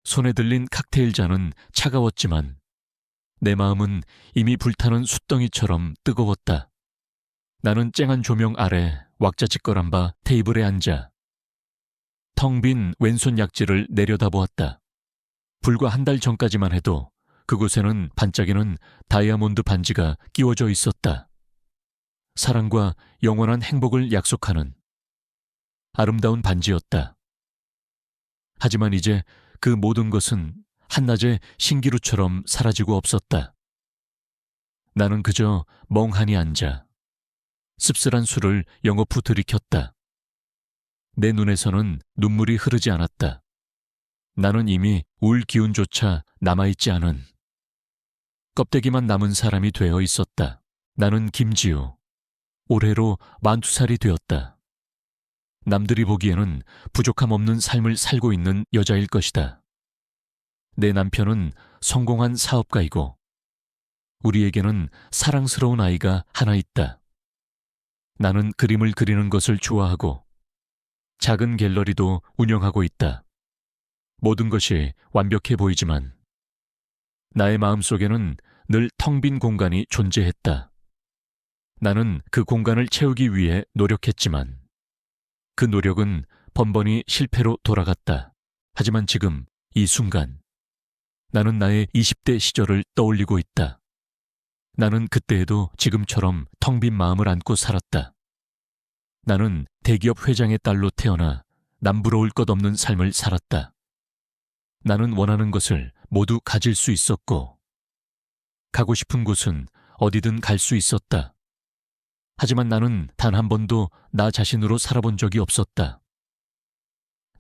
손에 들린 칵테일 잔은 차가웠지만 내 마음은 이미 불타는 숯덩이처럼 뜨거웠다. 나는 쨍한 조명 아래 왁자지껄한 바 테이블에 앉아 텅 빈 왼손 약지를 내려다보았다. 불과 한 달 전까지만 해도 그곳에는 반짝이는 다이아몬드 반지가 끼워져 있었다. 사랑과 영원한 행복을 약속하는 아름다운 반지였다. 하지만 이제 그 모든 것은 한낮의 신기루처럼 사라지고 없었다. 나는 그저 멍하니 앉아 씁쓸한 술을 영업후 들이켰다. 내 눈에서는 눈물이 흐르지 않았다. 나는 이미 울 기운조차 남아있지 않은 껍데기만 남은 사람이 되어 있었다. 나는 김지우. 올해로 42살이 되었다. 남들이 보기에는 부족함 없는 삶을 살고 있는 여자일 것이다. 내 남편은 성공한 사업가이고 우리에게는 사랑스러운 아이가 하나 있다. 나는 그림을 그리는 것을 좋아하고 작은 갤러리도 운영하고 있다. 모든 것이 완벽해 보이지만 나의 마음속에는 늘 텅 빈 공간이 존재했다. 나는 그 공간을 채우기 위해 노력했지만 그 노력은 번번이 실패로 돌아갔다. 하지만 지금 이 순간 나는 나의 20대 시절을 떠올리고 있다. 나는 그때에도 지금처럼 텅 빈 마음을 안고 살았다. 나는 대기업 회장의 딸로 태어나 남부러울 것 없는 삶을 살았다. 나는 원하는 것을 모두 가질 수 있었고 가고 싶은 곳은 어디든 갈 수 있었다. 하지만 나는 단 한 번도 나 자신으로 살아본 적이 없었다.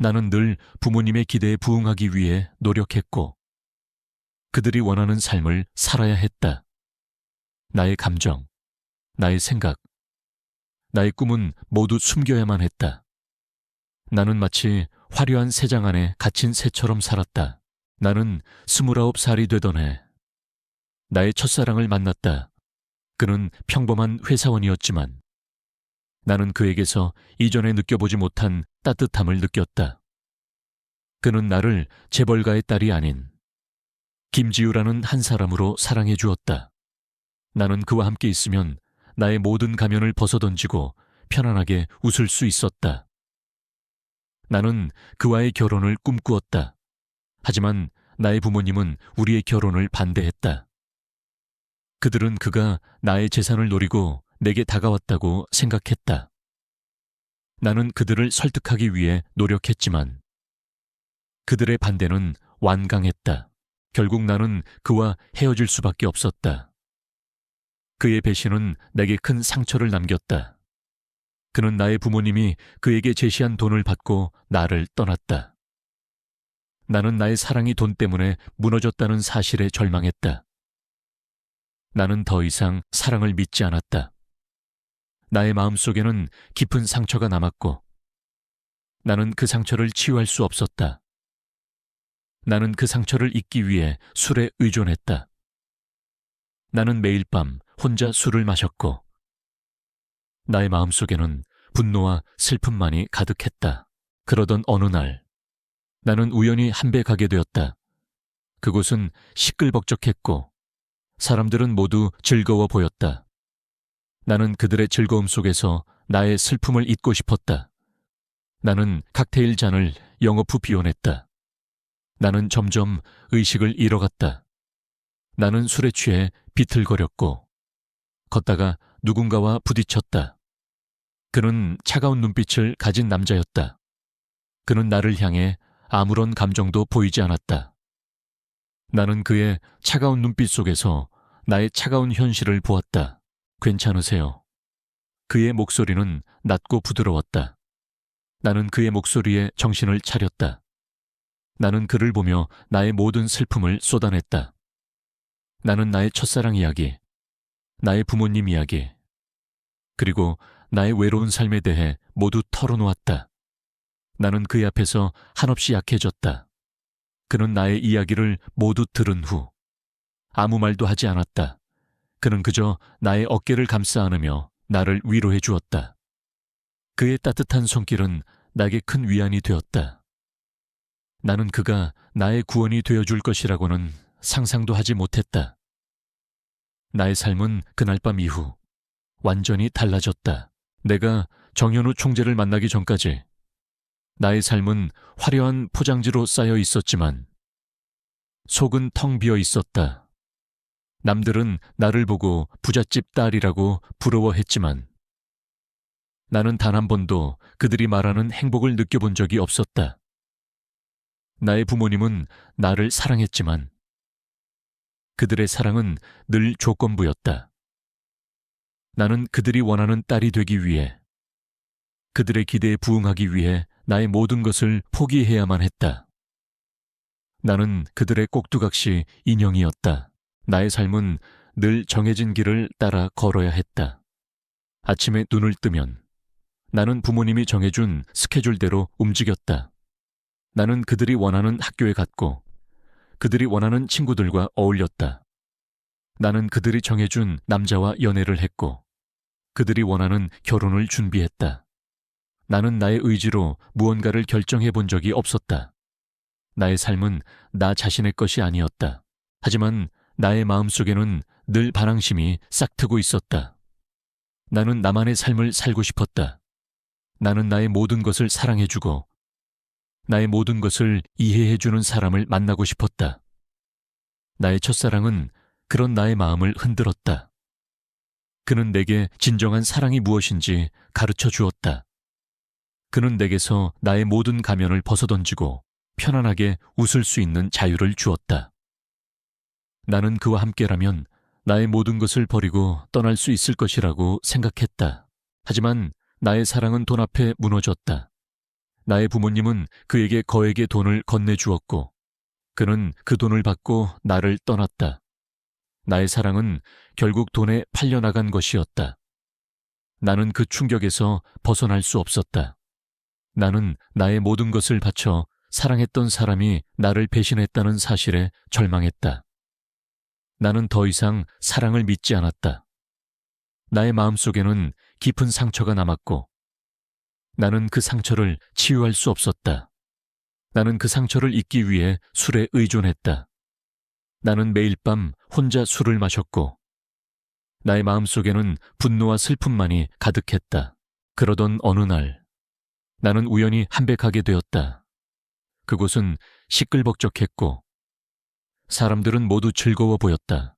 나는 늘 부모님의 기대에 부응하기 위해 노력했고 그들이 원하는 삶을 살아야 했다. 나의 감정, 나의 생각, 나의 꿈은 모두 숨겨야만 했다. 나는 마치 화려한 새장 안에 갇힌 새처럼 살았다. 나는 29살이 되던 해 나의 첫사랑을 만났다. 그는 평범한 회사원이었지만 나는 그에게서 이전에 느껴보지 못한 따뜻함을 느꼈다. 그는 나를 재벌가의 딸이 아닌 김지우라는 한 사람으로 사랑해 주었다. 나는 그와 함께 있으면 나의 모든 가면을 벗어던지고 편안하게 웃을 수 있었다. 나는 그와의 결혼을 꿈꾸었다. 하지만 나의 부모님은 우리의 결혼을 반대했다. 그들은 그가 나의 재산을 노리고 내게 다가왔다고 생각했다. 나는 그들을 설득하기 위해 노력했지만 그들의 반대는 완강했다. 결국 나는 그와 헤어질 수밖에 없었다. 그의 배신은 내게 큰 상처를 남겼다. 그는 나의 부모님이 그에게 제시한 돈을 받고 나를 떠났다. 나는 나의 사랑이 돈 때문에 무너졌다는 사실에 절망했다. 나는 더 이상 사랑을 믿지 않았다. 나의 마음속에는 깊은 상처가 남았고 나는 그 상처를 치유할 수 없었다. 나는 그 상처를 잊기 위해 술에 의존했다. 나는 매일 밤 혼자 술을 마셨고 나의 마음속에는 분노와 슬픔만이 가득했다. 그러던 어느 날 나는 우연히 한배 가게 되었다. 그곳은 시끌벅적했고 사람들은 모두 즐거워 보였다. 나는 그들의 즐거움 속에서 나의 슬픔을 잊고 싶었다. 나는 칵테일 잔을 영업 후 비워냈다. 나는 점점 의식을 잃어갔다. 나는 술에 취해 비틀거렸고 걷다가 누군가와 부딪혔다. 그는 차가운 눈빛을 가진 남자였다. 그는 나를 향해 아무런 감정도 보이지 않았다. 나는 그의 차가운 눈빛 속에서 나의 차가운 현실을 보았다. 괜찮으세요? 그의 목소리는 낮고 부드러웠다. 나는 그의 목소리에 정신을 차렸다. 나는 그를 보며 나의 모든 슬픔을 쏟아냈다. 나는 나의 첫사랑 이야기, 나의 부모님 이야기, 그리고 나의 외로운 삶에 대해 모두 털어놓았다. 나는 그의 앞에서 한없이 약해졌다. 그는 나의 이야기를 모두 들은 후 아무 말도 하지 않았다. 그는 그저 나의 어깨를 감싸 안으며 나를 위로해 주었다. 그의 따뜻한 손길은 나에게 큰 위안이 되었다. 나는 그가 나의 구원이 되어줄 것이라고는 상상도 하지 못했다. 나의 삶은 그날 밤 이후 완전히 달라졌다. 내가 정현우 총재를 만나기 전까지 나의 삶은 화려한 포장지로 쌓여 있었지만 속은 텅 비어 있었다. 남들은 나를 보고 부잣집 딸이라고 부러워했지만 나는 단 한 번도 그들이 말하는 행복을 느껴본 적이 없었다. 나의 부모님은 나를 사랑했지만 그들의 사랑은 늘 조건부였다. 나는 그들이 원하는 딸이 되기 위해, 그들의 기대에 부응하기 위해 나의 모든 것을 포기해야만 했다. 나는 그들의 꼭두각시 인형이었다. 나의 삶은 늘 정해진 길을 따라 걸어야 했다. 아침에 눈을 뜨면 나는 부모님이 정해준 스케줄대로 움직였다. 나는 그들이 원하는 학교에 갔고 그들이 원하는 친구들과 어울렸다. 나는 그들이 정해준 남자와 연애를 했고 그들이 원하는 결혼을 준비했다. 나는 나의 의지로 무언가를 결정해 본 적이 없었다. 나의 삶은 나 자신의 것이 아니었다. 하지만 나의 마음속에는 늘 반항심이 싹트고 있었다. 나는 나만의 삶을 살고 싶었다. 나는 나의 모든 것을 사랑해주고 나의 모든 것을 이해해주는 사람을 만나고 싶었다. 나의 첫사랑은 그런 나의 마음을 흔들었다. 그는 내게 진정한 사랑이 무엇인지 가르쳐 주었다. 그는 내게서 나의 모든 가면을 벗어던지고 편안하게 웃을 수 있는 자유를 주었다. 나는 그와 함께라면 나의 모든 것을 버리고 떠날 수 있을 것이라고 생각했다. 하지만 나의 사랑은 돈 앞에 무너졌다. 나의 부모님은 그에게 거액의 돈을 건네주었고 그는 그 돈을 받고 나를 떠났다. 나의 사랑은 결국 돈에 팔려나간 것이었다. 나는 그 충격에서 벗어날 수 없었다. 나는 나의 모든 것을 바쳐 사랑했던 사람이 나를 배신했다는 사실에 절망했다. 나는 더 이상 사랑을 믿지 않았다. 나의 마음속에는 깊은 상처가 남았고 나는 그 상처를 치유할 수 없었다. 나는 그 상처를 잊기 위해 술에 의존했다. 나는 매일 밤 혼자 술을 마셨고 나의 마음속에는 분노와 슬픔만이 가득했다. 그러던 어느 날 나는 우연히 한백하게 되었다. 그곳은 시끌벅적했고 사람들은 모두 즐거워 보였다.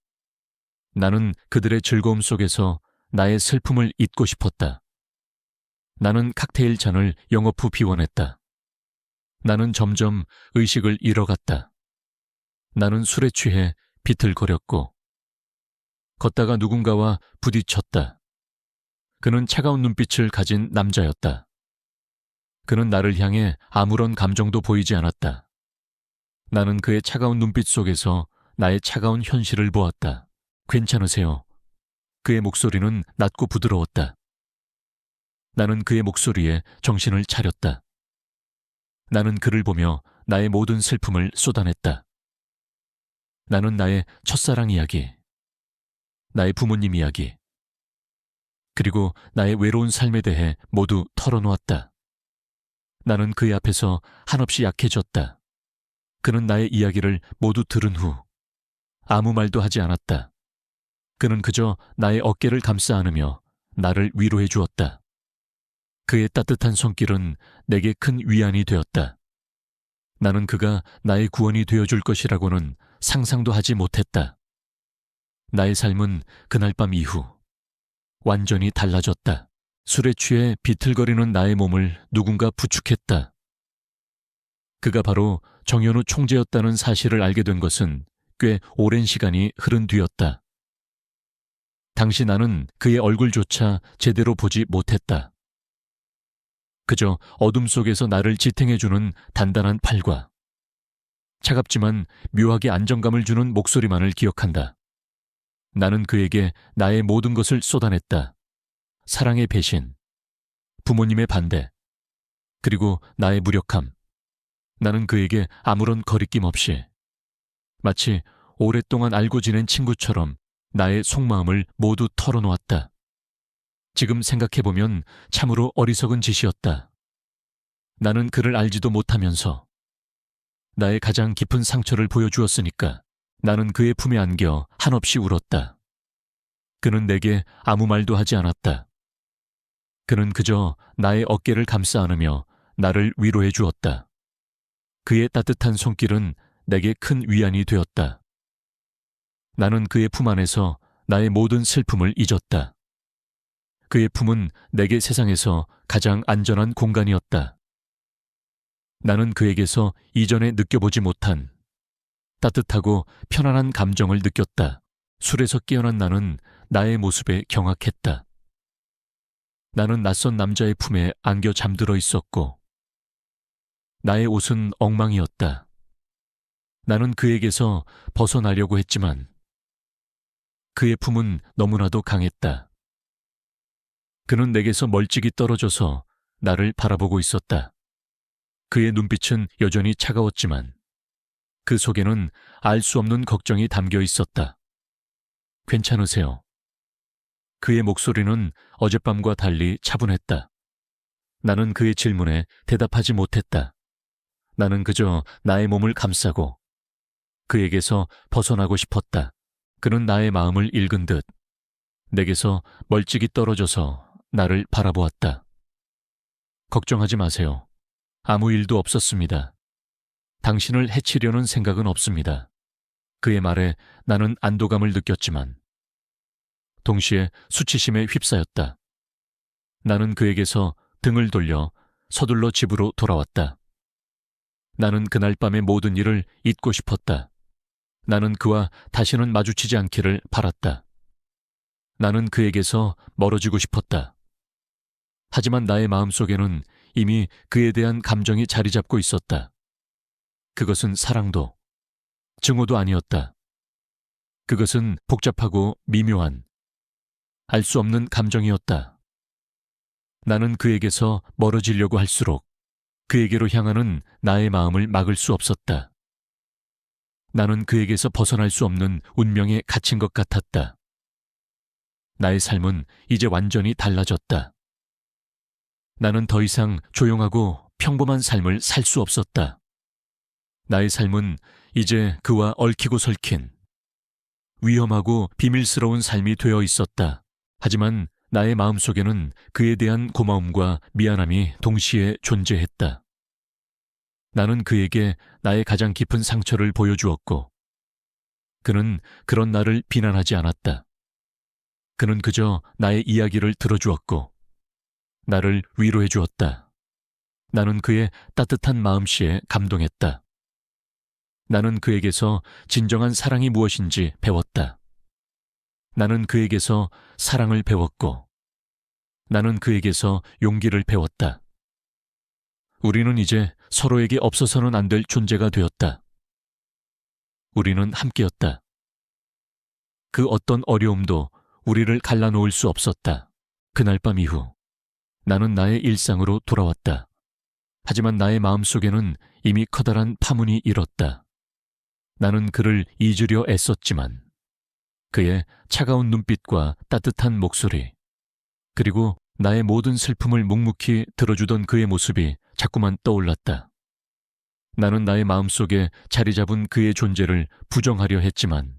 나는 그들의 즐거움 속에서 나의 슬픔을 잊고 싶었다. 나는 칵테일 잔을 영업 후 비워냈다. 나는 점점 의식을 잃어갔다. 나는 술에 취해 비틀거렸고 걷다가 누군가와 부딪혔다. 그는 차가운 눈빛을 가진 남자였다. 그는 나를 향해 아무런 감정도 보이지 않았다. 나는 그의 차가운 눈빛 속에서 나의 차가운 현실을 보았다. 괜찮으세요? 그의 목소리는 낮고 부드러웠다. 나는 그의 목소리에 정신을 차렸다. 나는 그를 보며 나의 모든 슬픔을 쏟아냈다. 나는 나의 첫사랑 이야기, 나의 부모님 이야기, 그리고 나의 외로운 삶에 대해 모두 털어놓았다. 나는 그의 앞에서 한없이 약해졌다. 그는 나의 이야기를 모두 들은 후 아무 말도 하지 않았다. 그는 그저 나의 어깨를 감싸 안으며 나를 위로해 주었다. 그의 따뜻한 손길은 내게 큰 위안이 되었다. 나는 그가 나의 구원이 되어줄 것이라고는 상상도 하지 못했다. 나의 삶은 그날 밤 이후 완전히 달라졌다. 술에 취해 비틀거리는 나의 몸을 누군가 부축했다. 그가 바로 정현우 총재였다는 사실을 알게 된 것은 꽤 오랜 시간이 흐른 뒤였다. 당시 나는 그의 얼굴조차 제대로 보지 못했다. 그저 어둠 속에서 나를 지탱해주는 단단한 팔과 차갑지만 묘하게 안정감을 주는 목소리만을 기억한다. 나는 그에게 나의 모든 것을 쏟아냈다. 사랑의 배신, 부모님의 반대, 그리고 나의 무력함. 나는 그에게 아무런 거리낌 없이 마치 오랫동안 알고 지낸 친구처럼 나의 속마음을 모두 털어놓았다. 지금 생각해보면 참으로 어리석은 짓이었다. 나는 그를 알지도 못하면서 나의 가장 깊은 상처를 보여주었으니까 나는 그의 품에 안겨 한없이 울었다. 그는 내게 아무 말도 하지 않았다. 그는 그저 나의 어깨를 감싸 안으며 나를 위로해 주었다. 그의 따뜻한 손길은 내게 큰 위안이 되었다. 나는 그의 품 안에서 나의 모든 슬픔을 잊었다. 그의 품은 내게 세상에서 가장 안전한 공간이었다. 나는 그에게서 이전에 느껴보지 못한 따뜻하고 편안한 감정을 느꼈다. 술에서 깨어난 나는 나의 모습에 경악했다. 나는 낯선 남자의 품에 안겨 잠들어 있었고 나의 옷은 엉망이었다. 나는 그에게서 벗어나려고 했지만 그의 품은 너무나도 강했다. 그는 내게서 멀찍이 떨어져서 나를 바라보고 있었다. 그의 눈빛은 여전히 차가웠지만 그 속에는 알 수 없는 걱정이 담겨 있었다. 괜찮으세요? 그의 목소리는 어젯밤과 달리 차분했다. 나는 그의 질문에 대답하지 못했다. 나는 그저 나의 몸을 감싸고 그에게서 벗어나고 싶었다. 그는 나의 마음을 읽은 듯 내게서 멀찍이 떨어져서 나를 바라보았다. 걱정하지 마세요. 아무 일도 없었습니다. 당신을 해치려는 생각은 없습니다. 그의 말에 나는 안도감을 느꼈지만 동시에 수치심에 휩싸였다. 나는 그에게서 등을 돌려 서둘러 집으로 돌아왔다. 나는 그날 밤의 모든 일을 잊고 싶었다. 나는 그와 다시는 마주치지 않기를 바랐다. 나는 그에게서 멀어지고 싶었다. 하지만 나의 마음속에는 이미 그에 대한 감정이 자리 잡고 있었다. 그것은 사랑도, 증오도 아니었다. 그것은 복잡하고 미묘한, 알 수 없는 감정이었다. 나는 그에게서 멀어지려고 할수록 그에게로 향하는 나의 마음을 막을 수 없었다. 나는 그에게서 벗어날 수 없는 운명에 갇힌 것 같았다. 나의 삶은 이제 완전히 달라졌다. 나는 더 이상 조용하고 평범한 삶을 살 수 없었다. 나의 삶은 이제 그와 얽히고 설킨 위험하고 비밀스러운 삶이 되어 있었다. 하지만 나의 마음속에는 그에 대한 고마움과 미안함이 동시에 존재했다. 나는 그에게 나의 가장 깊은 상처를 보여주었고 그는 그런 나를 비난하지 않았다. 그는 그저 나의 이야기를 들어주었고 나를 위로해 주었다. 나는 그의 따뜻한 마음씨에 감동했다. 나는 그에게서 진정한 사랑이 무엇인지 배웠다. 나는 그에게서 사랑을 배웠고 나는 그에게서 용기를 배웠다. 우리는 이제 서로에게 없어서는 안 될 존재가 되었다. 우리는 함께였다. 그 어떤 어려움도 우리를 갈라놓을 수 없었다. 그날 밤 이후 나는 나의 일상으로 돌아왔다. 하지만 나의 마음속에는 이미 커다란 파문이 일었다. 나는 그를 잊으려 애썼지만 그의 차가운 눈빛과 따뜻한 목소리 그리고 나의 모든 슬픔을 묵묵히 들어주던 그의 모습이 자꾸만 떠올랐다. 나는 나의 마음속에 자리 잡은 그의 존재를 부정하려 했지만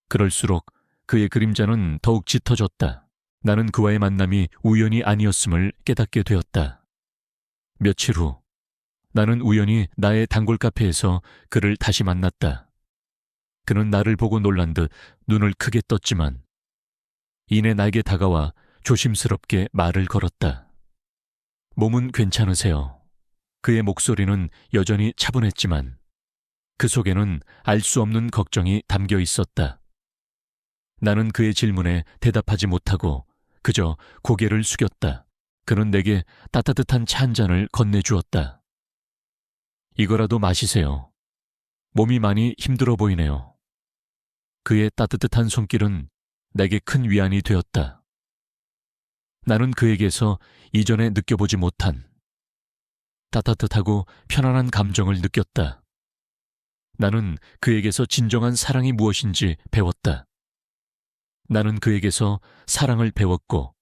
그럴수록 그의 그림자는 더욱 짙어졌다. 나는 그와의 만남이 우연이 아니었음을 깨닫게 되었다. 며칠 후 나는 우연히 나의 단골 카페에서 그를 다시 만났다. 그는 나를 보고 놀란 듯 눈을 크게 떴지만 이내 나에게 다가와 조심스럽게 말을 걸었다. 몸은 괜찮으세요? 그의 목소리는 여전히 차분했지만 그 속에는 알 수 없는 걱정이 담겨 있었다. 나는 그의 질문에 대답하지 못하고 그저 고개를 숙였다. 그는 내게 따뜻한 차 한 잔을 건네주었다. 이거라도 마시세요. 몸이 많이 힘들어 보이네요. 그의 따뜻한 손길은 내게 큰 위안이 되었다. 나는 그에게서 이전에 느껴보지 못한 따뜻하고 편안한 감정을 느꼈다. 나는 그에게서 진정한 사랑이 무엇인지 배웠다. 나는 그에게서 사랑을 배웠고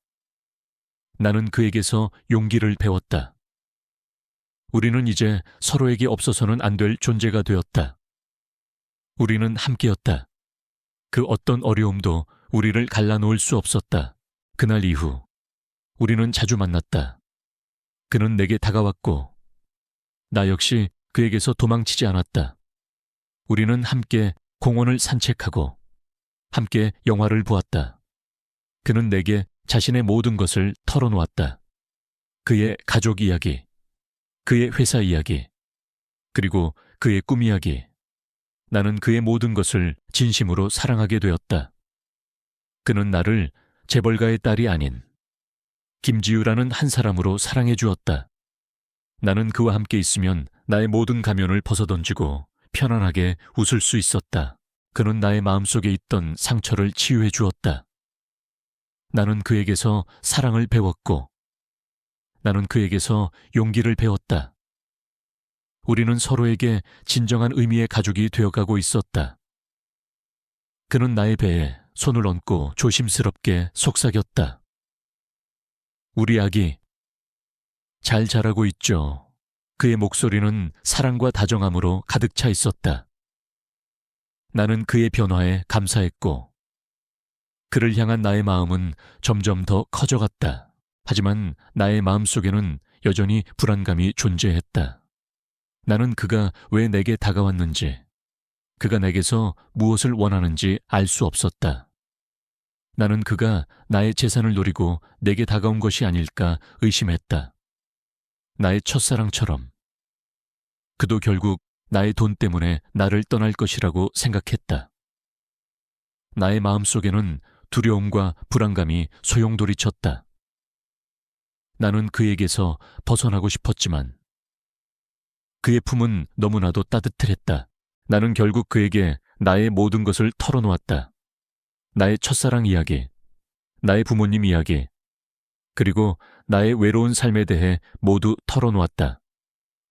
나는 그에게서 용기를 배웠다. 우리는 이제 서로에게 없어서는 안 될 존재가 되었다. 우리는 함께였다. 그 어떤 어려움도 우리를 갈라놓을 수 없었다. 그날 이후 우리는 자주 만났다. 그는 내게 다가왔고 나 역시 그에게서 도망치지 않았다. 우리는 함께 공원을 산책하고 함께 영화를 보았다. 그는 내게 자신의 모든 것을 털어놓았다. 그의 가족 이야기, 그의 회사 이야기, 그리고 그의 꿈 이야기. 나는 그의 모든 것을 진심으로 사랑하게 되었다. 그는 나를 재벌가의 딸이 아닌 김지우라는 한 사람으로 사랑해 주었다. 나는 그와 함께 있으면 나의 모든 가면을 벗어던지고 편안하게 웃을 수 있었다. 그는 나의 마음속에 있던 상처를 치유해 주었다. 나는 그에게서 사랑을 배웠고 나는 그에게서 용기를 배웠다. 우리는 서로에게 진정한 의미의 가족이 되어가고 있었다. 그는 나의 배에 손을 얹고 조심스럽게 속삭였다. 우리 아기, 잘 자라고 있죠. 그의 목소리는 사랑과 다정함으로 가득 차 있었다. 나는 그의 변화에 감사했고 그를 향한 나의 마음은 점점 더 커져갔다. 하지만 나의 마음속에는 여전히 불안감이 존재했다. 나는 그가 왜 내게 다가왔는지, 그가 내게서 무엇을 원하는지 알 수 없었다. 나는 그가 나의 재산을 노리고 내게 다가온 것이 아닐까 의심했다. 나의 첫사랑처럼. 그도 결국 나의 돈 때문에 나를 떠날 것이라고 생각했다. 나의 마음속에는 두려움과 불안감이 소용돌이쳤다. 나는 그에게서 벗어나고 싶었지만 그의 품은 너무나도 따뜻했다. 나는 결국 그에게 나의 모든 것을 털어놓았다. 나의 첫사랑 이야기, 나의 부모님 이야기, 그리고 나의 외로운 삶에 대해 모두 털어놓았다.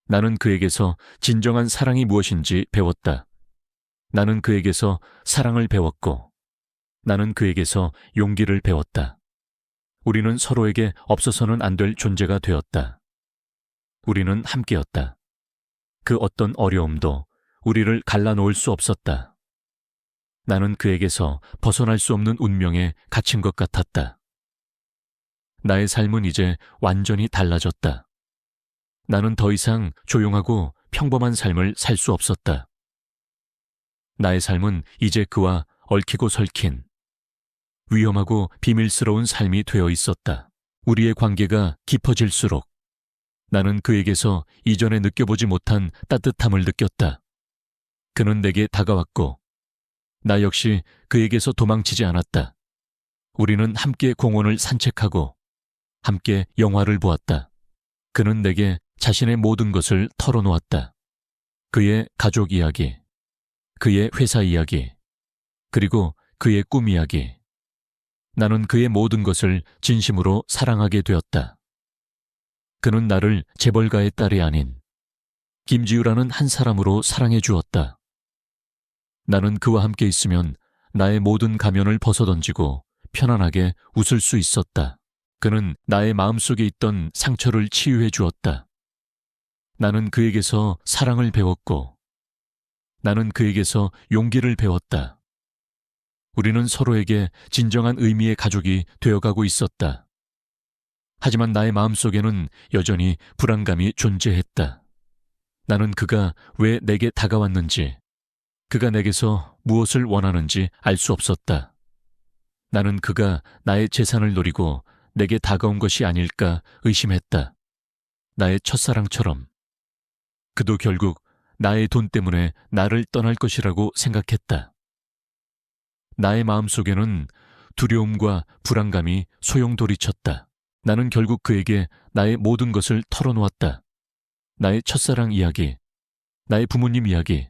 나는 그에게서 진정한 사랑이 무엇인지 배웠다. 나는 그에게서 사랑을 배웠고 나는 그에게서 용기를 배웠다. 우리는 서로에게 없어서는 안 될 존재가 되었다. 우리는 함께였다. 그 어떤 어려움도 우리를 갈라놓을 수 없었다. 나는 그에게서 벗어날 수 없는 운명에 갇힌 것 같았다. 나의 삶은 이제 완전히 달라졌다. 나는 더 이상 조용하고 평범한 삶을 살 수 없었다. 나의 삶은 이제 그와 얽히고 설킨 위험하고 비밀스러운 삶이 되어 있었다. 우리의 관계가 깊어질수록 나는 그에게서 이전에 느껴보지 못한 따뜻함을 느꼈다. 그는 내게 다가왔고 나 역시 그에게서 도망치지 않았다. 우리는 함께 공원을 산책하고 함께 영화를 보았다. 그는 내게 자신의 모든 것을 털어놓았다. 그의 가족 이야기, 그의 회사 이야기, 그리고 그의 꿈 이야기. 나는 그의 모든 것을 진심으로 사랑하게 되었다. 그는 나를 재벌가의 딸이 아닌 김지우라는 한 사람으로 사랑해 주었다. 나는 그와 함께 있으면 나의 모든 가면을 벗어던지고 편안하게 웃을 수 있었다. 그는 나의 마음속에 있던 상처를 치유해 주었다. 나는 그에게서 사랑을 배웠고 나는 그에게서 용기를 배웠다. 우리는 서로에게 진정한 의미의 가족이 되어가고 있었다. 하지만 나의 마음속에는 여전히 불안감이 존재했다. 나는 그가 왜 내게 다가왔는지, 그가 내게서 무엇을 원하는지 알 수 없었다. 나는 그가 나의 재산을 노리고 내게 다가온 것이 아닐까 의심했다. 나의 첫사랑처럼. 그도 결국 나의 돈 때문에 나를 떠날 것이라고 생각했다. 나의 마음속에는 두려움과 불안감이 소용돌이쳤다. 나는 결국 그에게 나의 모든 것을 털어놓았다. 나의 첫사랑 이야기, 나의 부모님 이야기,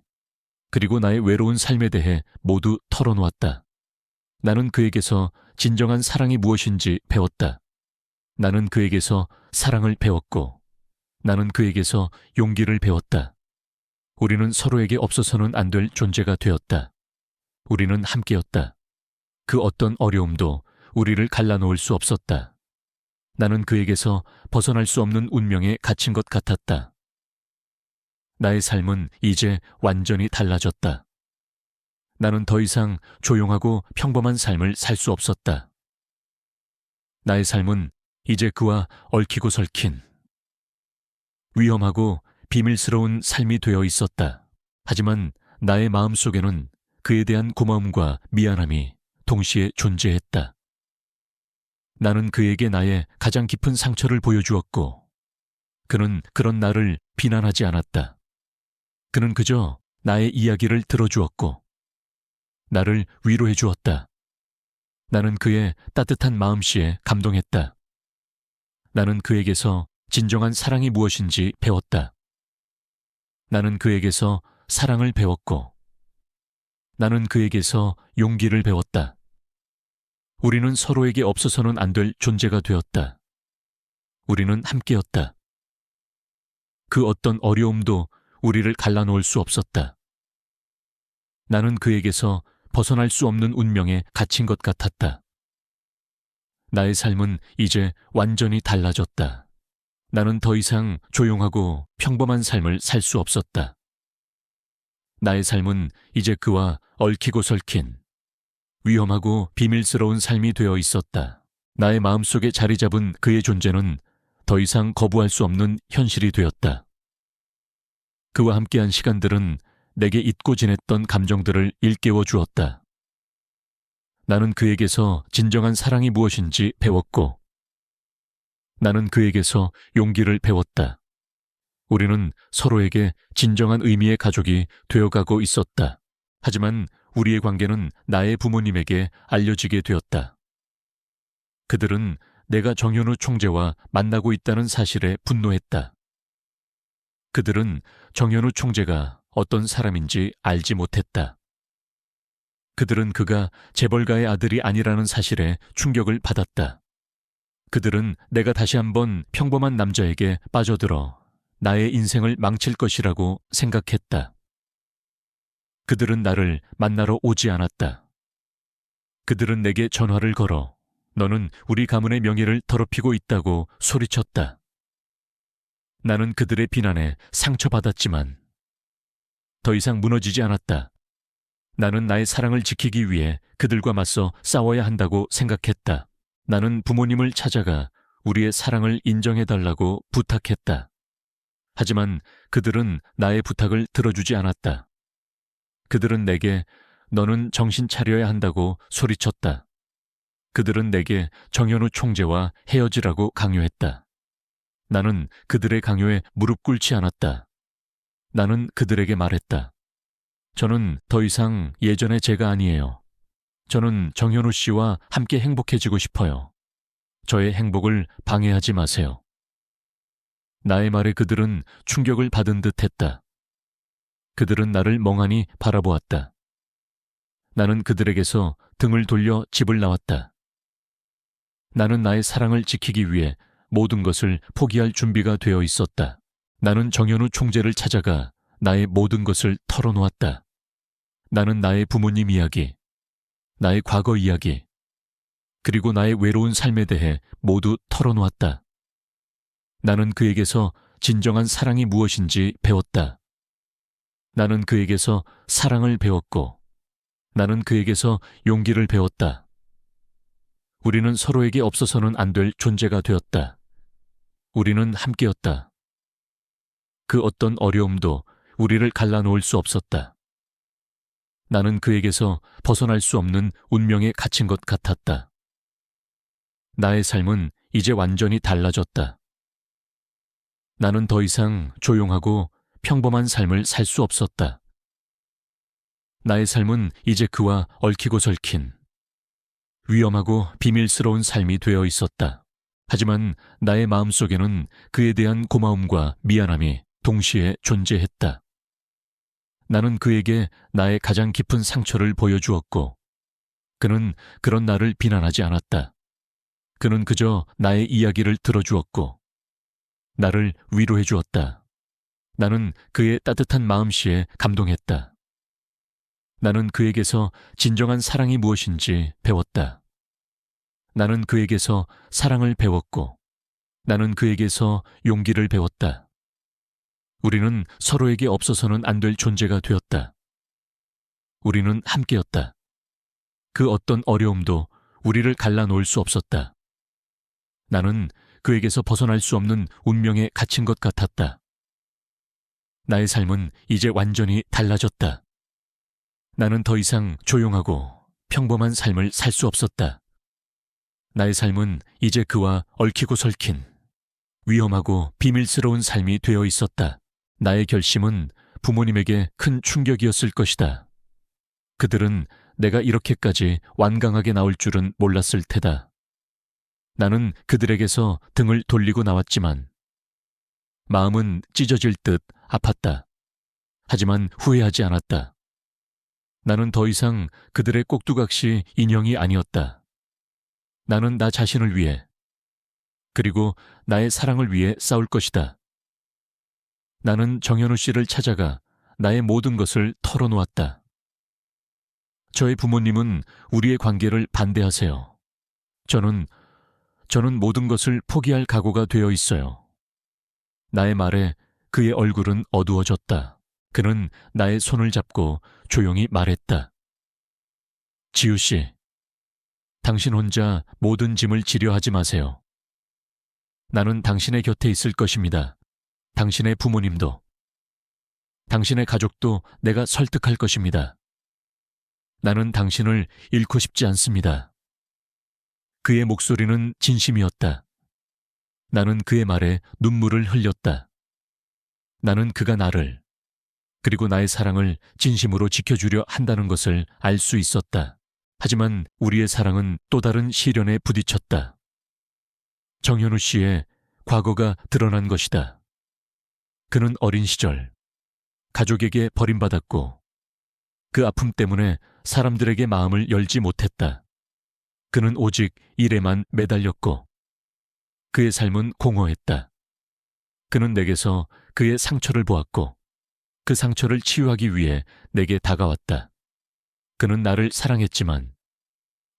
그리고 나의 외로운 삶에 대해 모두 털어놓았다. 나는 그에게서 진정한 사랑이 무엇인지 배웠다. 나는 그에게서 사랑을 배웠고 나는 그에게서 용기를 배웠다. 우리는 서로에게 없어서는 안 될 존재가 되었다. 우리는 함께였다. 그 어떤 어려움도 우리를 갈라놓을 수 없었다. 나는 그에게서 벗어날 수 없는 운명에 갇힌 것 같았다. 나의 삶은 이제 완전히 달라졌다. 나는 더 이상 조용하고 평범한 삶을 살 수 없었다. 나의 삶은 이제 그와 얽히고 설킨 위험하고 비밀스러운 삶이 되어 있었다. 하지만 나의 마음속에는 그에 대한 고마움과 미안함이 동시에 존재했다. 나는 그에게 나의 가장 깊은 상처를 보여주었고, 그는 그런 나를 비난하지 않았다. 그는 그저 나의 이야기를 들어주었고, 나를 위로해 주었다. 나는 그의 따뜻한 마음씨에 감동했다. 나는 그에게서 진정한 사랑이 무엇인지 배웠다. 나는 그에게서 사랑을 배웠고, 나는 그에게서 용기를 배웠다. 우리는 서로에게 없어서는 안 될 존재가 되었다. 우리는 함께였다. 그 어떤 어려움도 우리를 갈라놓을 수 없었다. 나는 그에게서 벗어날 수 없는 운명에 갇힌 것 같았다. 나의 삶은 이제 완전히 달라졌다. 나는 더 이상 조용하고 평범한 삶을 살 수 없었다. 나의 삶은 이제 그와 얽히고 설킨 위험하고 비밀스러운 삶이 되어 있었다. 나의 마음속에 자리 잡은 그의 존재는 더 이상 거부할 수 없는 현실이 되었다. 그와 함께한 시간들은 내게 잊고 지냈던 감정들을 일깨워 주었다. 나는 그에게서 진정한 사랑이 무엇인지 배웠고, 나는 그에게서 용기를 배웠다. 우리는 서로에게 진정한 의미의 가족이 되어가고 있었다. 하지만 우리의 관계는 나의 부모님에게 알려지게 되었다. 그들은 내가 정현우 총재와 만나고 있다는 사실에 분노했다. 그들은 정현우 총재가 어떤 사람인지 알지 못했다. 그들은 그가 재벌가의 아들이 아니라는 사실에 충격을 받았다. 그들은 내가 다시 한번 평범한 남자에게 빠져들어 나의 인생을 망칠 것이라고 생각했다. 그들은 나를 만나러 오지 않았다. 그들은 내게 전화를 걸어 너는 우리 가문의 명예를 더럽히고 있다고 소리쳤다. 나는 그들의 비난에 상처받았지만 더 이상 무너지지 않았다. 나는 나의 사랑을 지키기 위해 그들과 맞서 싸워야 한다고 생각했다. 나는 부모님을 찾아가 우리의 사랑을 인정해달라고 부탁했다. 하지만 그들은 나의 부탁을 들어주지 않았다. 그들은 내게 너는 정신 차려야 한다고 소리쳤다. 그들은 내게 정현우 총재와 헤어지라고 강요했다. 나는 그들의 강요에 무릎 꿇지 않았다. 나는 그들에게 말했다. 저는 더 이상 예전의 제가 아니에요. 저는 정현우 씨와 함께 행복해지고 싶어요. 저의 행복을 방해하지 마세요. 나의 말에 그들은 충격을 받은 듯 했다. 그들은 나를 멍하니 바라보았다. 나는 그들에게서 등을 돌려 집을 나왔다. 나는 나의 사랑을 지키기 위해 모든 것을 포기할 준비가 되어 있었다. 나는 정현우 총재를 찾아가 나의 모든 것을 털어놓았다. 나는 나의 부모님 이야기, 나의 과거 이야기, 그리고 나의 외로운 삶에 대해 모두 털어놓았다. 나는 그에게서 진정한 사랑이 무엇인지 배웠다. 나는 그에게서 사랑을 배웠고, 나는 그에게서 용기를 배웠다. 우리는 서로에게 없어서는 안 될 존재가 되었다. 우리는 함께였다. 그 어떤 어려움도 우리를 갈라놓을 수 없었다. 나는 그에게서 벗어날 수 없는 운명에 갇힌 것 같았다. 나의 삶은 이제 완전히 달라졌다. 나는 더 이상 조용하고 평범한 삶을 살 수 없었다. 나의 삶은 이제 그와 얽히고 설킨 위험하고 비밀스러운 삶이 되어 있었다. 하지만 나의 마음속에는 그에 대한 고마움과 미안함이 동시에 존재했다. 나는 그에게 나의 가장 깊은 상처를 보여주었고, 그는 그런 나를 비난하지 않았다. 그는 그저 나의 이야기를 들어주었고, 나를 위로해 주었다. 나는 그의 따뜻한 마음씨에 감동했다. 나는 그에게서 진정한 사랑이 무엇인지 배웠다. 나는 그에게서 사랑을 배웠고, 나는 그에게서 용기를 배웠다. 우리는 서로에게 없어서는 안 될 존재가 되었다. 우리는 함께였다. 그 어떤 어려움도 우리를 갈라놓을 수 없었다. 나는 그에게서 벗어날 수 없는 운명에 갇힌 것 같았다. 나의 삶은 이제 완전히 달라졌다. 나는 더 이상 조용하고 평범한 삶을 살 수 없었다. 나의 삶은 이제 그와 얽히고 설킨 위험하고 비밀스러운 삶이 되어 있었다. 나의 결심은 부모님에게 큰 충격이었을 것이다. 그들은 내가 이렇게까지 완강하게 나올 줄은 몰랐을 테다. 나는 그들에게서 등을 돌리고 나왔지만 마음은 찢어질 듯 아팠다. 하지만 후회하지 않았다. 나는 더 이상 그들의 꼭두각시 인형이 아니었다. 나는 나 자신을 위해, 그리고 나의 사랑을 위해 싸울 것이다. 나는 정현우 씨를 찾아가 나의 모든 것을 털어놓았다. 저의 부모님은 우리의 관계를 반대하세요. 저는 모든 것을 포기할 각오가 되어 있어요. 나의 말에 그의 얼굴은 어두워졌다. 그는 나의 손을 잡고 조용히 말했다. 지우 씨, 당신 혼자 모든 짐을 지려 하지 마세요. 나는 당신의 곁에 있을 것입니다. 당신의 부모님도, 당신의 가족도 내가 설득할 것입니다. 나는 당신을 잃고 싶지 않습니다. 그의 목소리는 진심이었다. 나는 그의 말에 눈물을 흘렸다. 나는 그가 나를, 그리고 나의 사랑을 진심으로 지켜주려 한다는 것을 알 수 있었다. 하지만 우리의 사랑은 또 다른 시련에 부딪혔다. 정현우 씨의 과거가 드러난 것이다. 그는 어린 시절 가족에게 버림받았고 그 아픔 때문에 사람들에게 마음을 열지 못했다. 그는 오직 일에만 매달렸고 그의 삶은 공허했다. 그는 내게서 그의 상처를 보았고 그 상처를 치유하기 위해 내게 다가왔다. 그는 나를 사랑했지만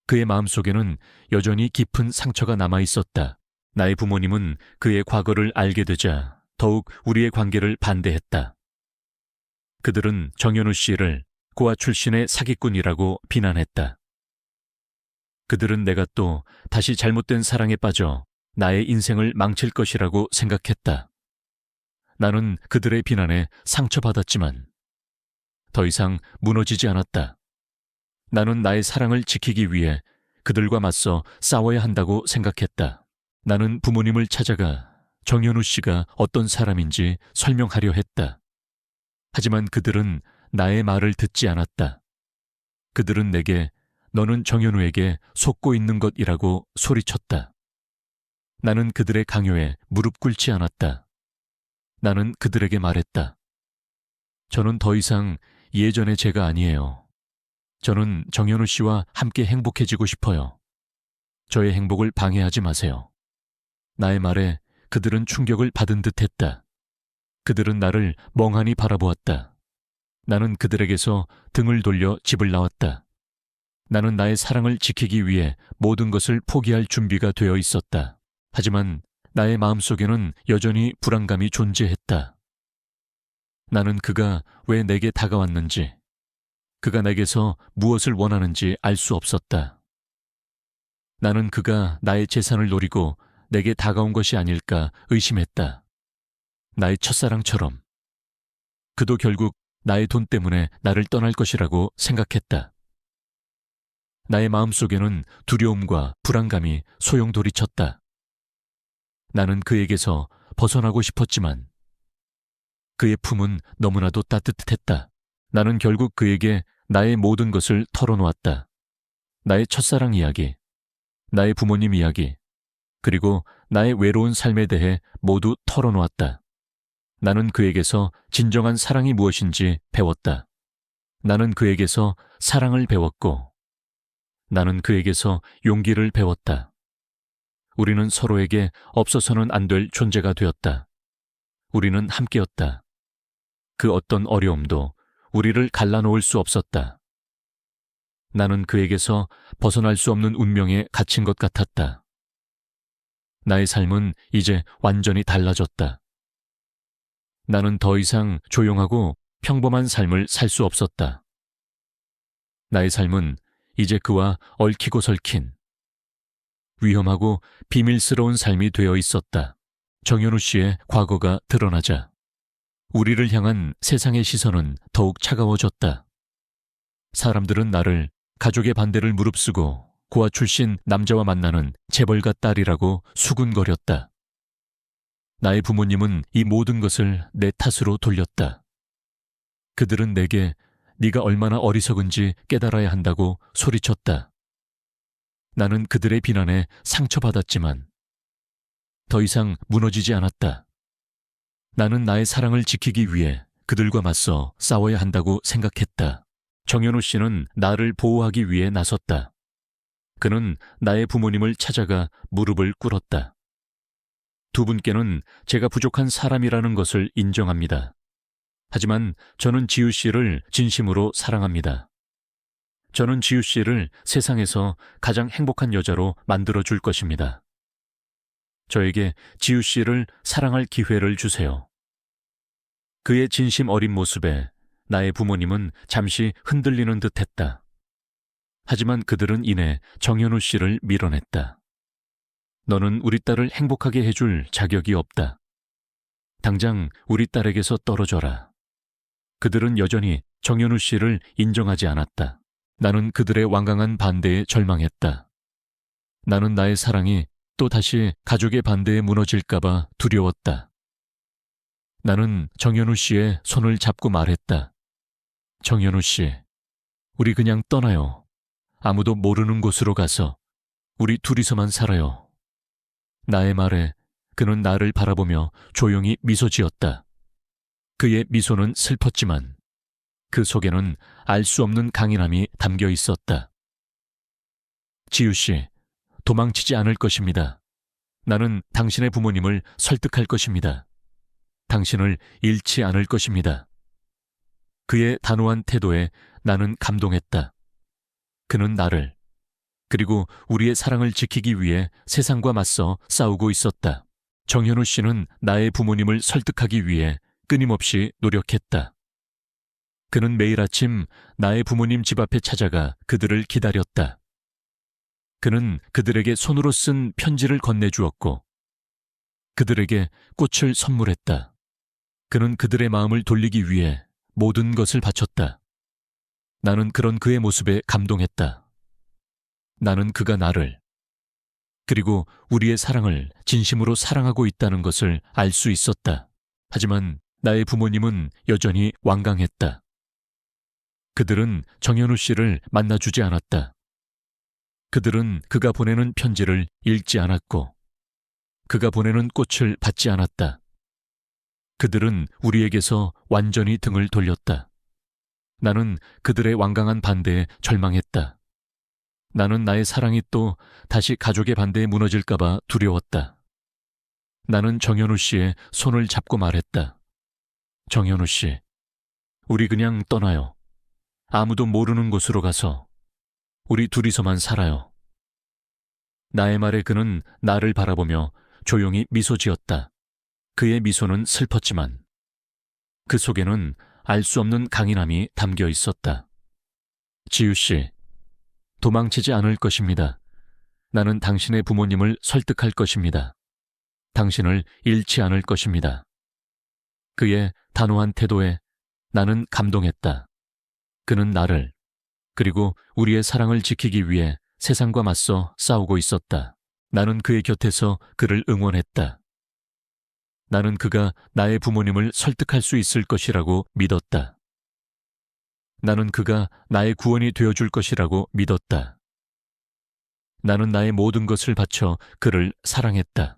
그의 마음속에는 여전히 깊은 상처가 남아 있었다. 나의 부모님은 그의 과거를 알게 되자 더욱 우리의 관계를 반대했다. 그들은 정현우 씨를 고아 출신의 사기꾼이라고 비난했다. 그들은 내가 또 다시 잘못된 사랑에 빠져 나의 인생을 망칠 것이라고 생각했다. 나는 그들의 비난에 상처받았지만 더 이상 무너지지 않았다. 나는 나의 사랑을 지키기 위해 그들과 맞서 싸워야 한다고 생각했다. 나는 부모님을 찾아가 정현우 씨가 어떤 사람인지 설명하려 했다. 하지만 그들은 나의 말을 듣지 않았다. 그들은 내게 너는 정현우에게 속고 있는 것이라고 소리쳤다. 나는 그들의 강요에 무릎 꿇지 않았다. 나는 그들에게 말했다. 저는 더 이상 예전의 제가 아니에요. 저는 정현우 씨와 함께 행복해지고 싶어요. 저의 행복을 방해하지 마세요. 나의 말에 그들은 충격을 받은 듯했다. 그들은 나를 멍하니 바라보았다. 나는 그들에게서 등을 돌려 집을 나왔다. 나는 나의 사랑을 지키기 위해 모든 것을 포기할 준비가 되어 있었다. 하지만 나의 마음속에는 여전히 불안감이 존재했다. 나는 그가 왜 내게 다가왔는지, 그가 내게서 무엇을 원하는지 알 수 없었다. 나는 그가 나의 재산을 노리고 내게 다가온 것이 아닐까 의심했다. 나의 첫사랑처럼. 그도 결국 나의 돈 때문에 나를 떠날 것이라고 생각했다. 나의 마음속에는 두려움과 불안감이 소용돌이쳤다. 나는 그에게서 벗어나고 싶었지만 그의 품은 너무나도 따뜻했다. 나는 결국 그에게 나의 모든 것을 털어놓았다. 나의 첫사랑 이야기, 나의 부모님 이야기, 그리고 나의 외로운 삶에 대해 모두 털어놓았다. 나는 그에게서 진정한 사랑이 무엇인지 배웠다. 나는 그에게서 사랑을 배웠고 나는 그에게서 용기를 배웠다. 우리는 서로에게 없어서는 안 될 존재가 되었다. 우리는 함께였다. 그 어떤 어려움도 우리를 갈라놓을 수 없었다. 나는 그에게서 벗어날 수 없는 운명에 갇힌 것 같았다. 나의 삶은 이제 완전히 달라졌다. 나는 더 이상 조용하고 평범한 삶을 살 수 없었다. 나의 삶은 이제 그와 얽히고 설킨 위험하고 비밀스러운 삶이 되어 있었다. 정현우 씨의 과거가 드러나자 우리를 향한 세상의 시선은 더욱 차가워졌다. 사람들은 나를 가족의 반대를 무릅쓰고 고아 출신 남자와 만나는 재벌가 딸이라고 수군거렸다. 나의 부모님은 이 모든 것을 내 탓으로 돌렸다. 그들은 내게 네가 얼마나 어리석은지 깨달아야 한다고 소리쳤다. 나는 그들의 비난에 상처받았지만 더 이상 무너지지 않았다. 나는 나의 사랑을 지키기 위해 그들과 맞서 싸워야 한다고 생각했다. 정현우 씨는 나를 보호하기 위해 나섰다. 그는 나의 부모님을 찾아가 무릎을 꿇었다. 두 분께는 제가 부족한 사람이라는 것을 인정합니다. 하지만 저는 지우 씨를 진심으로 사랑합니다. 저는 지우 씨를 세상에서 가장 행복한 여자로 만들어줄 것입니다. 저에게 지우 씨를 사랑할 기회를 주세요. 그의 진심 어린 모습에 나의 부모님은 잠시 흔들리는 듯했다. 하지만 그들은 이내 정현우 씨를 밀어냈다. 너는 우리 딸을 행복하게 해줄 자격이 없다. 당장 우리 딸에게서 떨어져라. 그들은 여전히 정현우 씨를 인정하지 않았다. 나는 그들의 완강한 반대에 절망했다. 나는 나의 사랑이 또 다시 가족의 반대에 무너질까봐 두려웠다. 나는 정현우 씨의 손을 잡고 말했다. 정현우 씨, 우리 그냥 떠나요. 아무도 모르는 곳으로 가서 우리 둘이서만 살아요. 나의 말에 그는 나를 바라보며 조용히 미소 지었다. 그의 미소는 슬펐지만 그 속에는 알 수 없는 강인함이 담겨 있었다. 지우 씨, 도망치지 않을 것입니다. 나는 당신의 부모님을 설득할 것입니다. 당신을 잃지 않을 것입니다. 그의 단호한 태도에 나는 감동했다. 그는 나를, 그리고 우리의 사랑을 지키기 위해 세상과 맞서 싸우고 있었다. 정현우 씨는 나의 부모님을 설득하기 위해 끊임없이 노력했다. 그는 매일 아침 나의 부모님 집 앞에 찾아가 그들을 기다렸다. 그는 그들에게 손으로 쓴 편지를 건네주었고 그들에게 꽃을 선물했다. 그는 그들의 마음을 돌리기 위해 모든 것을 바쳤다. 나는 그런 그의 모습에 감동했다. 나는 그가 나를, 그리고 우리의 사랑을 진심으로 사랑하고 있다는 것을 알 수 있었다. 하지만 나의 부모님은 여전히 완강했다. 그들은 정현우 씨를 만나주지 않았다. 그들은 그가 보내는 편지를 읽지 않았고 그가 보내는 꽃을 받지 않았다. 그들은 우리에게서 완전히 등을 돌렸다. 나는 그들의 완강한 반대에 절망했다. 나는 나의 사랑이 또 다시 가족의 반대에 무너질까봐 두려웠다. 나는 정현우 씨의 손을 잡고 말했다. 정현우 씨, 우리 그냥 떠나요. 아무도 모르는 곳으로 가서 우리 둘이서만 살아요. 나의 말에 그는 나를 바라보며 조용히 미소 지었다. 그의 미소는 슬펐지만 그 속에는 알 수 없는 강인함이 담겨 있었다. 지우 씨, 도망치지 않을 것입니다. 나는 당신의 부모님을 설득할 것입니다. 당신을 잃지 않을 것입니다. 그의 단호한 태도에 나는 감동했다. 그는 나를, 그리고 우리의 사랑을 지키기 위해 세상과 맞서 싸우고 있었다. 나는 그의 곁에서 그를 응원했다. 나는 그가 나의 부모님을 설득할 수 있을 것이라고 믿었다. 나는 그가 나의 구원이 되어줄 것이라고 믿었다. 나는 나의 모든 것을 바쳐 그를 사랑했다.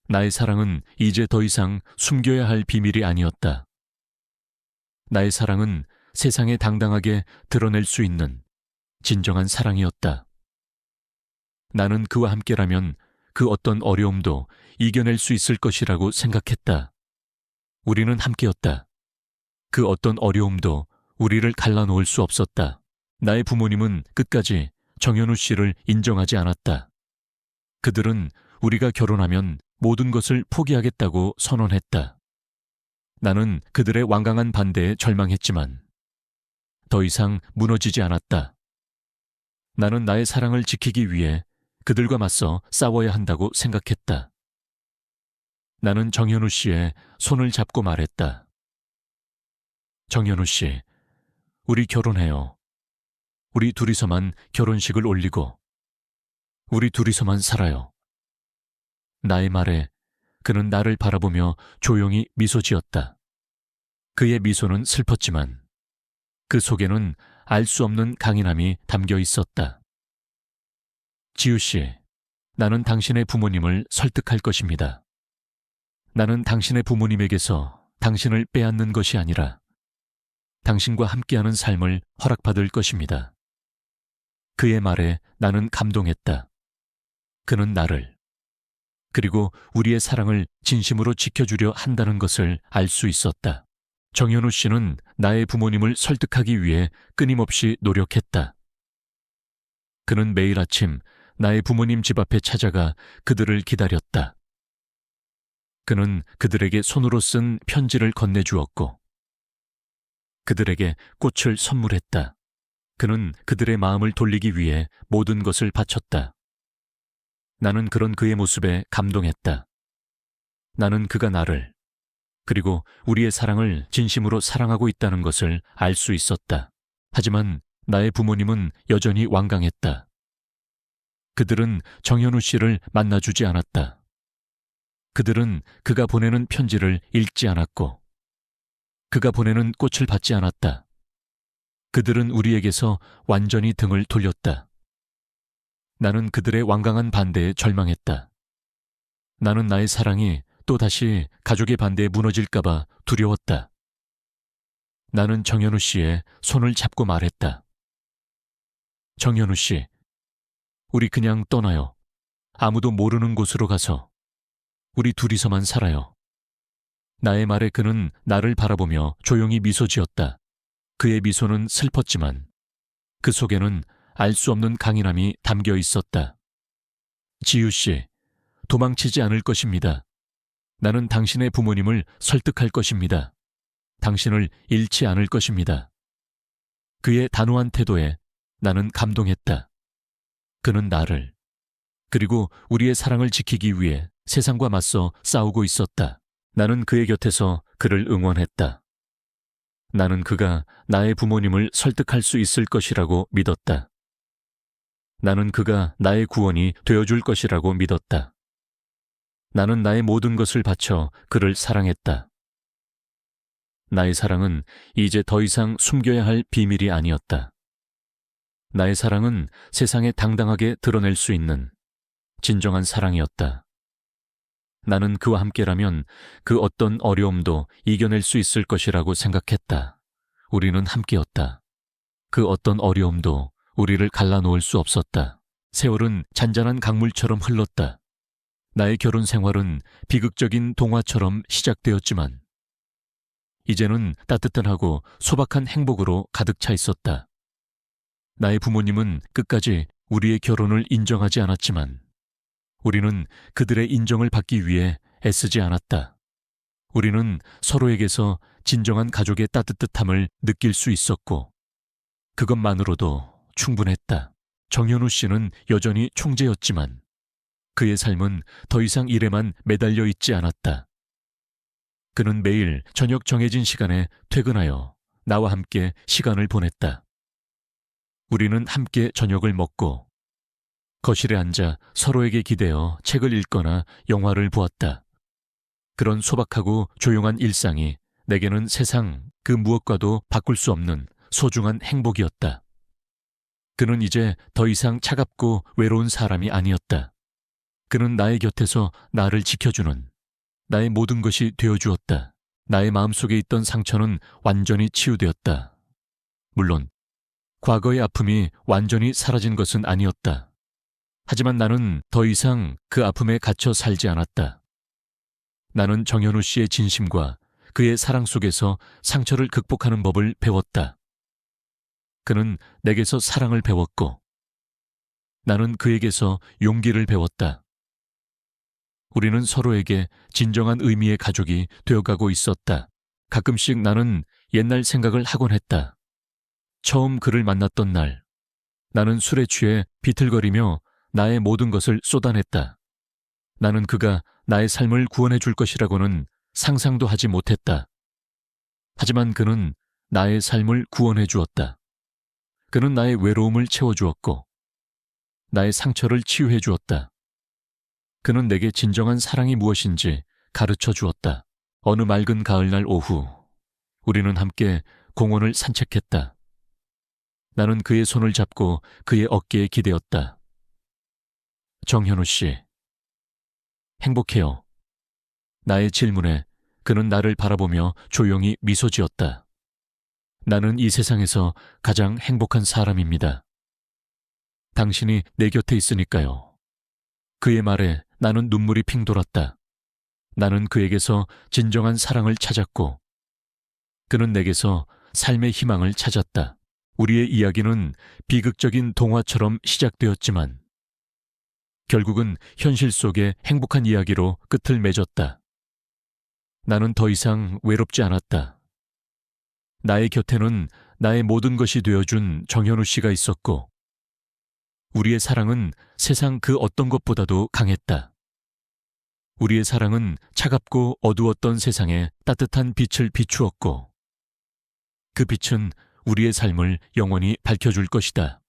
나의 사랑은 이제 더 이상 숨겨야 할 비밀이 아니었다. 나의 사랑은 세상에 당당하게 드러낼 수 있는 진정한 사랑이었다. 나는 그와 함께라면 그 어떤 어려움도 이겨낼 수 있을 것이라고 생각했다. 우리는 함께였다. 그 어떤 어려움도 우리를 갈라놓을 수 없었다. 나의 부모님은 끝까지 정현우 씨를 인정하지 않았다. 그들은 우리가 결혼하면 모든 것을 포기하겠다고 선언했다. 나는 그들의 완강한 반대에 절망했지만 더 이상 무너지지 않았다. 나는 나의 사랑을 지키기 위해 그들과 맞서 싸워야 한다고 생각했다. 나는 정현우 씨의 손을 잡고 말했다. 정현우 씨, 우리 결혼해요. 우리 둘이서만 결혼식을 올리고 우리 둘이서만 살아요. 나의 말에 그는 나를 바라보며 조용히 미소 지었다. 그의 미소는 슬펐지만 그 속에는 알 수 없는 강인함이 담겨 있었다. 지우 씨, 나는 당신의 부모님을 설득할 것입니다. 나는 당신의 부모님에게서 당신을 빼앗는 것이 아니라 당신과 함께하는 삶을 허락받을 것입니다. 그의 말에 나는 감동했다. 그는 나를, 그리고 우리의 사랑을 진심으로 지켜주려 한다는 것을 알 수 있었다. 정현우 씨는 나의 부모님을 설득하기 위해 끊임없이 노력했다. 그는 매일 아침 나의 부모님 집 앞에 찾아가 그들을 기다렸다. 그는 그들에게 손으로 쓴 편지를 건네주었고 그들에게 꽃을 선물했다. 그는 그들의 마음을 돌리기 위해 모든 것을 바쳤다. 나는 그런 그의 모습에 감동했다. 나는 그가 나를, 그리고 우리의 사랑을 진심으로 사랑하고 있다는 것을 알 수 있었다. 하지만 나의 부모님은 여전히 완강했다. 그들은 정현우 씨를 만나주지 않았다. 그들은 그가 보내는 편지를 읽지 않았고 그가 보내는 꽃을 받지 않았다. 그들은 우리에게서 완전히 등을 돌렸다. 나는 그들의 완강한 반대에 절망했다. 나는 나의 사랑이 또다시 가족의 반대에 무너질까봐 두려웠다. 나는 정현우 씨의 손을 잡고 말했다. 정현우 씨, 우리 그냥 떠나요. 아무도 모르는 곳으로 가서 우리 둘이서만 살아요. 나의 말에 그는 나를 바라보며 조용히 미소 지었다. 그의 미소는 슬펐지만 그 속에는 알 수 없는 강인함이 담겨 있었다. 지우 씨, 도망치지 않을 것입니다. 나는 당신의 부모님을 설득할 것입니다. 당신을 잃지 않을 것입니다. 그의 단호한 태도에 나는 감동했다. 그는 나를, 그리고 우리의 사랑을 지키기 위해 세상과 맞서 싸우고 있었다. 나는 그의 곁에서 그를 응원했다. 나는 그가 나의 부모님을 설득할 수 있을 것이라고 믿었다. 나는 그가 나의 구원이 되어줄 것이라고 믿었다. 나는 나의 모든 것을 바쳐 그를 사랑했다. 나의 사랑은 이제 더 이상 숨겨야 할 비밀이 아니었다. 나의 사랑은 세상에 당당하게 드러낼 수 있는 진정한 사랑이었다. 나는 그와 함께라면 그 어떤 어려움도 이겨낼 수 있을 것이라고 생각했다. 우리는 함께였다. 그 어떤 어려움도 우리를 갈라놓을 수 없었다. 세월은 잔잔한 강물처럼 흘렀다. 나의 결혼 생활은 비극적인 동화처럼 시작되었지만 이제는 따뜻하고 소박한 행복으로 가득 차 있었다. 나의 부모님은 끝까지 우리의 결혼을 인정하지 않았지만 우리는 그들의 인정을 받기 위해 애쓰지 않았다. 우리는 서로에게서 진정한 가족의 따뜻함을 느낄 수 있었고 그것만으로도 충분했다. 정현우 씨는 여전히 총재였지만 그의 삶은 더 이상 일에만 매달려 있지 않았다. 그는 매일 저녁 정해진 시간에 퇴근하여 나와 함께 시간을 보냈다. 우리는 함께 저녁을 먹고 거실에 앉아 서로에게 기대어 책을 읽거나 영화를 보았다. 그런 소박하고 조용한 일상이 내게는 세상 그 무엇과도 바꿀 수 없는 소중한 행복이었다. 그는 이제 더 이상 차갑고 외로운 사람이 아니었다. 그는 나의 곁에서 나를 지켜주는 나의 모든 것이 되어주었다. 나의 마음속에 있던 상처는 완전히 치유되었다. 물론 과거의 아픔이 완전히 사라진 것은 아니었다. 하지만 나는 더 이상 그 아픔에 갇혀 살지 않았다. 나는 정현우 씨의 진심과 그의 사랑 속에서 상처를 극복하는 법을 배웠다. 그는 내게서 사랑을 배웠고 나는 그에게서 용기를 배웠다. 우리는 서로에게 진정한 의미의 가족이 되어가고 있었다. 가끔씩 나는 옛날 생각을 하곤 했다. 처음 그를 만났던 날, 나는 술에 취해 비틀거리며 나의 모든 것을 쏟아냈다. 나는 그가 나의 삶을 구원해 줄 것이라고는 상상도 하지 못했다. 하지만 그는 나의 삶을 구원해 주었다. 그는 나의 외로움을 채워주었고, 나의 상처를 치유해 주었다. 그는 내게 진정한 사랑이 무엇인지 가르쳐 주었다. 어느 맑은 가을날 오후, 우리는 함께 공원을 산책했다. 나는 그의 손을 잡고 그의 어깨에 기대었다. 정현우 씨, 행복해요. 나의 질문에 그는 나를 바라보며 조용히 미소 지었다. 나는 이 세상에서 가장 행복한 사람입니다. 당신이 내 곁에 있으니까요. 그의 말에 나는 눈물이 핑 돌았다. 나는 그에게서 진정한 사랑을 찾았고, 그는 내게서 삶의 희망을 찾았다. 우리의 이야기는 비극적인 동화처럼 시작되었지만, 결국은 현실 속의 행복한 이야기로 끝을 맺었다. 나는 더 이상 외롭지 않았다. 나의 곁에는 나의 모든 것이 되어준 정현우 씨가 있었고, 우리의 사랑은 세상 그 어떤 것보다도 강했다. 우리의 사랑은 차갑고 어두웠던 세상에 따뜻한 빛을 비추었고, 그 빛은 우리의 삶을 영원히 밝혀줄 것이다.